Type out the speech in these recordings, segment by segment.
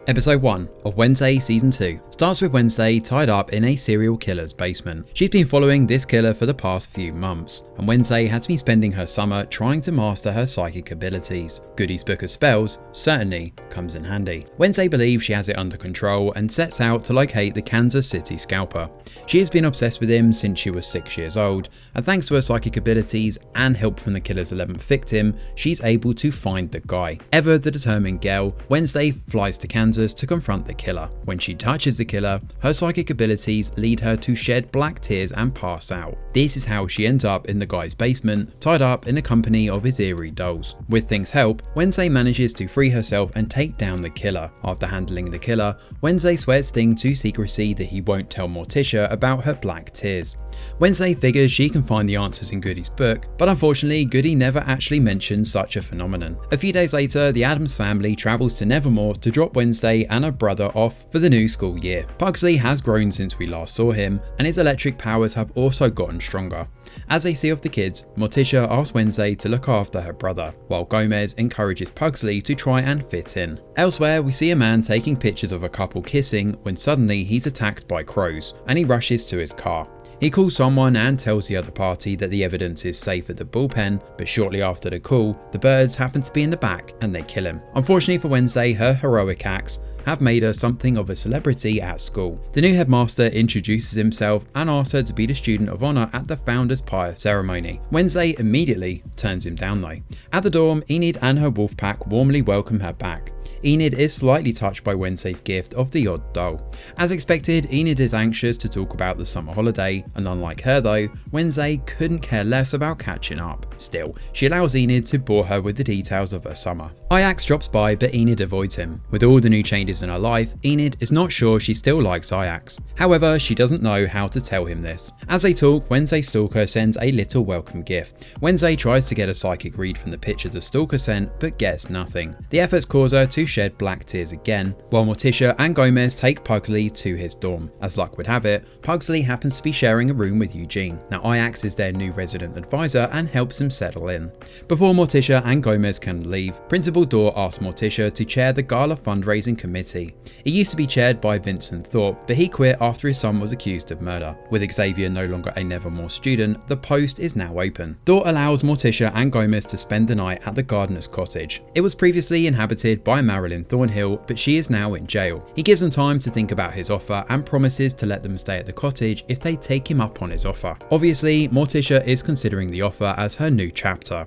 Episode 1 of Wednesday Season 2 starts with Wednesday tied up in a serial killer's basement. She's been following this killer for the past few months, and Wednesday has been spending her summer trying to master her psychic abilities. Goody's book of spells certainly comes in handy. Wednesday believes she has it under control and sets out to locate the Kansas City scalper. She has been obsessed with him since she was 6 years old, and thanks to her psychic abilities and help from the killer's 11th victim, she's able to find the guy. Ever the determined girl, Wednesday flies to Kansas to confront the killer. When she touches the killer, her psychic abilities lead her to shed black tears and pass out. This is how she ends up in the guy's basement, tied up in the company of his eerie dolls. With Thing's help, Wednesday manages to free herself and take down the killer. After handling the killer, Wednesday swears Thing to secrecy that he won't tell Morticia about her black tears. Wednesday figures she can find the answers in Goody's book, but unfortunately Goody never actually mentions such a phenomenon. A few days later, the Addams family travels to Nevermore to drop Wednesday and her brother off for the new school year. Pugsley has grown since we last saw him, and his electric powers have also gotten stronger. As they see off the kids, Morticia asks Wednesday to look after her brother, while Gomez encourages Pugsley to try and fit in. Elsewhere, we see a man taking pictures of a couple kissing when suddenly he's attacked by crows, and he rushes to his car. He calls someone and tells the other party that the evidence is safe at the bullpen, but shortly after the call, the birds happen to be in the back and they kill him. Unfortunately for Wednesday, her heroic acts have made her something of a celebrity at school. The new headmaster introduces himself and asks her to be the student of honor at the Founders Pyre ceremony. Wednesday immediately turns him down though. At the dorm, Enid and her wolf pack warmly welcome her back. Enid is slightly touched by Wednesday's gift of the odd doll. As expected, Enid is anxious to talk about the summer holiday, and unlike her though, Wednesday couldn't care less about catching up. Still, she allows Enid to bore her with the details of her summer. Ajax drops by, but Enid avoids him. With all the new changes in her life, Enid is not sure she still likes Ajax. However, she doesn't know how to tell him this. As they talk, Wednesday's stalker sends a little welcome gift. Wednesday tries to get a psychic read from the picture the stalker sent, but gets nothing. The efforts cause her to shed black tears again, while Morticia and Gomez take Pugsley to his dorm. As luck would have it, Pugsley happens to be sharing a room with Eugene. Now Ajax is their new resident advisor and helps him settle in. Before Morticia and Gomez can leave, Principal Dorr asks Morticia to chair the gala fundraising committee. It used to be chaired by Vincent Thorpe, but he quit after his son was accused of murder. With Xavier no longer a Nevermore student, the post is now open. Dorr allows Morticia and Gomez to spend the night at the gardener's cottage. It was previously inhabited by Marilyn Thornhill, but she is now in jail. He gives them time to think about his offer and promises to let them stay at the cottage if they take him up on his offer. Obviously, Morticia is considering the offer as her new chapter.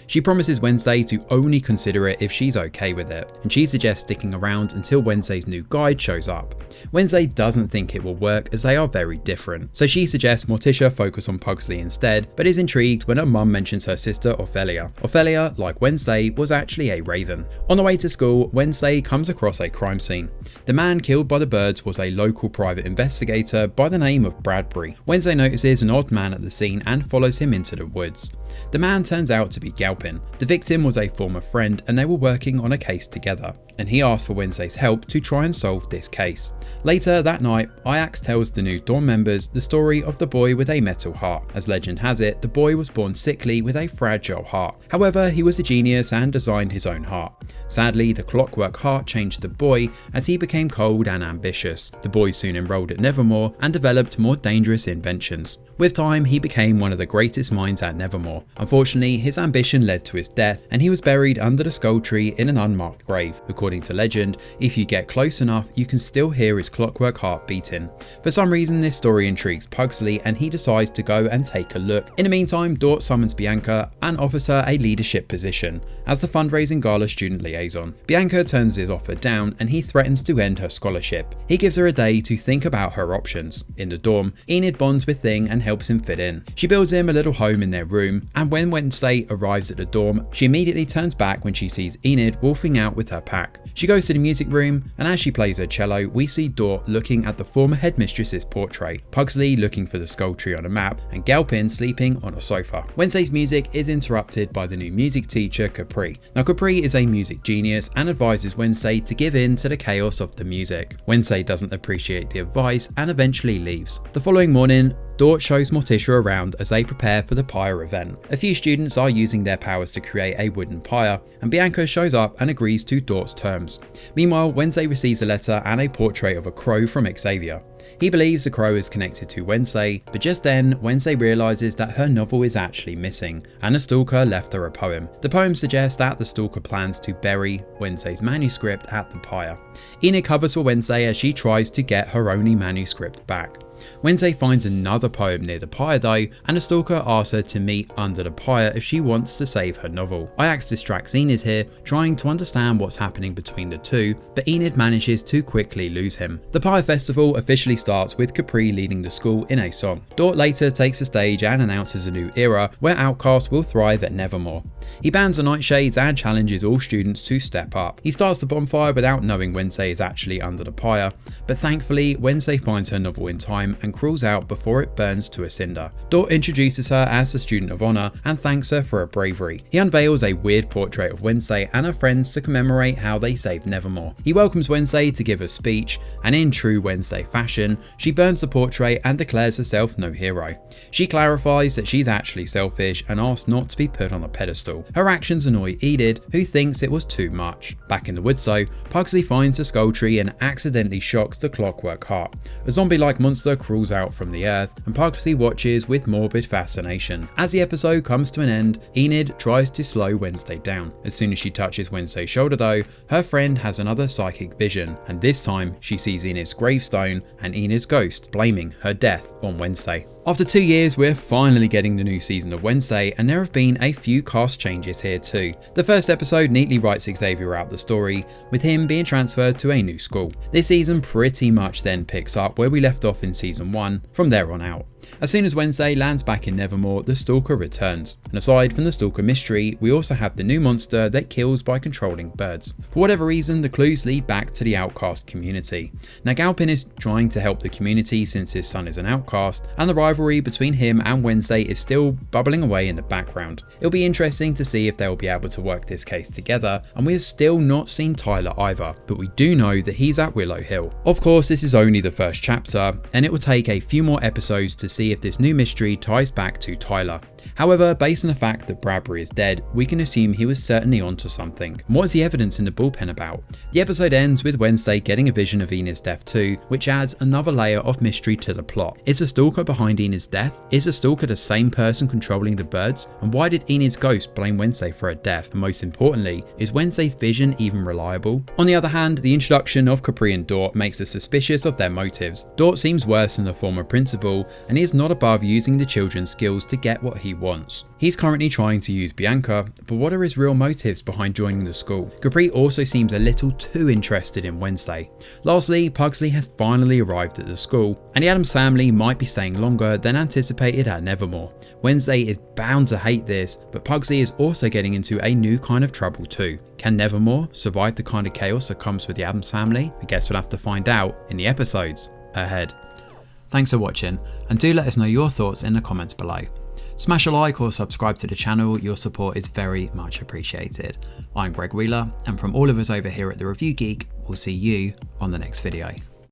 She promises Wednesday to only consider it if she's okay with it, and she suggests sticking around until Wednesday's new guide shows up. Wednesday doesn't think it will work as they are very different, so she suggests Morticia focus on Pugsley instead, but is intrigued when her mum mentions her sister Ophelia. Ophelia, like Wednesday, was actually a raven. On the way to school, Wednesday comes across a crime scene. The man killed by the birds was a local private investigator by the name of Bradbury. Wednesday notices an odd man at the scene and follows him into the woods. The man turns out to be Galpin. The victim was a former friend and they were working on a case together, and he asked for Wednesday's help to try and solve this case. Later that night, Ajax tells the new dorm members the story of the boy with a metal heart. As legend has it, the boy was born sickly with a fragile heart. However, he was a genius and designed his own heart. Sadly, the clockwork heart changed the boy as he became cold and ambitious. The boy soon enrolled at Nevermore and developed more dangerous inventions. With time, he became one of the greatest minds at Nevermore. Unfortunately, his ambition led to his death, and he was buried under the skull tree in an unmarked grave. According to legend, if you get close enough, you can still hear his clockwork heart beating. For some reason, this story intrigues Pugsley, and he decides to go and take a look. In the meantime, Dort summons Bianca and offers her a leadership position as the fundraising gala student liaison. Bianca turns his offer down, and he threatens to end her scholarship. He gives her a day to think about her options. In the dorm, Enid bonds with Thing and helps him fit in. She builds him a little home in their room, and when Wednesday arrives at the dorm, she immediately turns back when she sees Enid wolfing out with her pack. She goes to the music room, and as she plays her cello, we see Dort looking at the former headmistress's portrait, Pugsley looking for the skull tree on a map, and Galpin sleeping on a sofa. Wednesday's music is interrupted by the new music teacher, Capri. Now Capri is a music genius and advises Wednesday to give in to the chaos of the music. Wednesday doesn't appreciate the advice and eventually leaves. The following morning, Dort shows Morticia around as they prepare for the pyre event. A few students are using their powers to create a wooden pyre, and Bianca shows up and agrees to Dort's terms. Meanwhile, Wednesday receives a letter and a portrait of a crow from Xavier. He believes the crow is connected to Wednesday, but just then, Wednesday realizes that her novel is actually missing, and the stalker left her a poem. The poem suggests that the stalker plans to bury Wednesday's manuscript at the pyre. Enid covers for Wednesday as she tries to get her only manuscript back. Wednesday finds another poem near the pyre though, and the stalker asks her to meet under the pyre if she wants to save her novel. Ajax distracts Enid here, trying to understand what's happening between the two, but Enid manages to quickly lose him. The pyre festival officially starts with Capri leading the school in a song. Dort later takes the stage and announces a new era where outcasts will thrive at Nevermore. He bans the nightshades and challenges all students to step up. He starts the bonfire without knowing Wednesday is actually under the pyre, but thankfully Wednesday finds her novel in time and crawls out before it burns to a cinder. Dort introduces her as the student of honor and thanks her for her bravery. He unveils a weird portrait of Wednesday and her friends to commemorate how they saved Nevermore. He welcomes Wednesday to give a speech, and in true Wednesday fashion, she burns the portrait and declares herself no hero. She clarifies that she's actually selfish and asks not to be put on a pedestal. Her actions annoy Enid, who thinks it was too much. Back in the woods though, Pugsley finds the skull tree and accidentally shocks the clockwork heart. A zombie-like monster crawls out from the earth, and Pugsley watches with morbid fascination. As the episode comes to an end, Enid tries to slow Wednesday down. As soon as she touches Wednesday's shoulder though, her friend has another psychic vision, and this time she sees Enid's gravestone and Enid's ghost blaming her death on Wednesday. After 2 years, we're finally getting the new season of Wednesday, and there have been a few cast changes here too. The first episode neatly writes Xavier out the story, with him being transferred to a new school. This season pretty much then picks up where we left off in season 1 from there on out. As soon as Wednesday lands back in Nevermore, the stalker returns. And aside from the stalker mystery, we also have the new monster that kills by controlling birds. For whatever reason, the clues lead back to the outcast community. Now Galpin is trying to help the community since his son is an outcast, and the rivalry between him and Wednesday is still bubbling away in the background. It'll be interesting to see if they'll be able to work this case together, and we have still not seen Tyler either, but we do know that he's at Willow Hill. Of course, this is only the first chapter, and it will take a few more episodes to see if this new mystery ties back to Tyler. However, based on the fact that Bradbury is dead, we can assume he was certainly onto something. And what is the evidence in the bullpen about? The episode ends with Wednesday getting a vision of Enid's death too, which adds another layer of mystery to the plot. Is the stalker behind Enid's death? Is the stalker the same person controlling the birds? And why did Enid's ghost blame Wednesday for her death? And most importantly, is Wednesday's vision even reliable? On the other hand, the introduction of Capri and Dort makes us suspicious of their motives. Dort seems worse than the former principal, and he is not above using the children's skills to get what he wants. He's currently trying to use Bianca, but what are his real motives behind joining the school? Capri also seems a little too interested in Wednesday. Lastly, Pugsley has finally arrived at the school, and the Addams family might be staying longer than anticipated at Nevermore. Wednesday is bound to hate this, but Pugsley is also getting into a new kind of trouble too. Can Nevermore survive the kind of chaos that comes with the Addams family? I guess we'll have to find out in the episodes ahead. Thanks for watching, and do let us know your thoughts in the comments below. Smash a like or subscribe to the channel, your support is very much appreciated. I'm Greg Wheeler, and from all of us over here at The Review Geek, we'll see you on the next video.